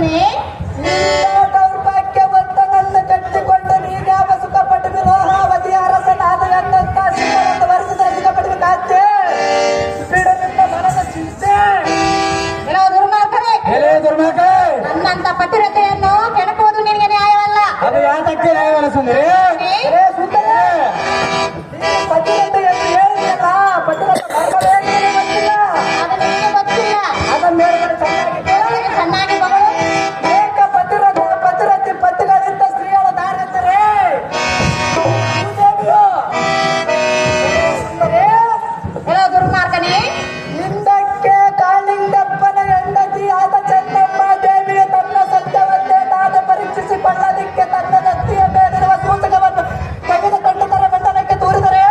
ಅರಸನೇ ದೌರ್ಭಾಗ್ಯವಂತನನ್ನು ಕಟ್ಟಿಕೊಂಡು ನೀನ್ಯಾವ ಸುಖಪಟ್ಟು ವಿರೋಹಾವತಿ ಅರಸನಾದ ಎಂದಂತ ಶಿವನನ್ನು ವರ್ಷದ ಸುಖಪಡಬೇಕಾದ್ರೆ ಬಿಡಲಿಲ್ಲ ಮನದ ಚಿಂತೆ. ಕೆಲವು ದುರ್ಮಾರ್ಗರೇ ಎಲೆ ದುರ್ಮಾರ್ಗ, ನನ್ನಂತ ಪತಿರತೆಯನ್ನು ಕೆಣಕುವುದು ನಿನಗೆ ನ್ಯಾಯವಲ್ಲ. ಅದು ಯಾತಕ್ಕೆ ನ್ಯಾಯವಲ್ಲ ಸುಂದರಿ? ಏ ಸುಂದರ, ನೀನು ಪತಿರತೆ ಎಂದು ಹೇಳಿದೆಯಲ್ಲ, ಪತಿರತೆ ಮರ್ಮವೇನು ಗೊತ್ತಿಲ್ಲ. ಅದು ನಿನಗೆ ಗೊತ್ತಿಲ್ಲ. ಅದನ್ನ ಮೇಲ್ಗಡೆ ಚೆನ್ನಾಗಿ ಕೇಳು. ಅದನ್ನು ಚೆನ್ನಾಗಿ ಮಗಳು ಏಕ ಪತಿರತೆ ಪತಿರತಿ ಪತಿಗಳಿಂದ ಸ್ತ್ರೀಯಳ ದಾರೆಂದರೆ ಭೂದೇವಿಯು. ಸುಂದರಿ, ಕೆಲವು ದುರ್ಮಾರ್ಗನೇ ಹಿಂದಕ್ಕೆ ಕಾಳಿಂಗಪ್ಪನ ಹೆಂಡತಿ ಆದ ಚೆನ್ನಮ್ಮ ದೇವಿಯ ತನ್ನ ಸತ್ಯವನ್ನೇ ತಾನು ಪರೀಕ್ಷಿಸಿಕೊಳ್ಳಲಿಕ್ಕೆ ತನ್ನ ನೆತ್ತಿಯ ಮೇಲಿರುವ ಸೂಚಕವನ್ನು ತೆಗೆದುಕೊಂಡು ತರ ಬೆಟ್ಟನಕ್ಕೆ ತೂರಿದರೆ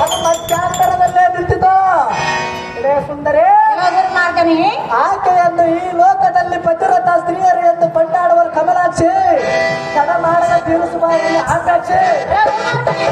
ಅದು ಮಧ್ಯಾಂತರದಲ್ಲೇ ನಿಂತಿತು. ಇದೇ ಸುಂದರಿ, ಕೆಲವು ದುರ್ಮಾರ್ಗನೇ ಆಕೆಯನ್ನು ಈ ಲೋಕದಲ್ಲಿ ಪತಿರತ ಸ್ತ್ರೀಯರು ಎಂದು ಕೊಂಡಾಡುವ ಕಮಲಾಕ್ಷಿ ತಡ ಮಾಡದ ತೀರಿಸುವ ಆಕಾಕ್ಷಿ. ಕೆಲವು ದುರ್ಮಾರ್ಗನೇ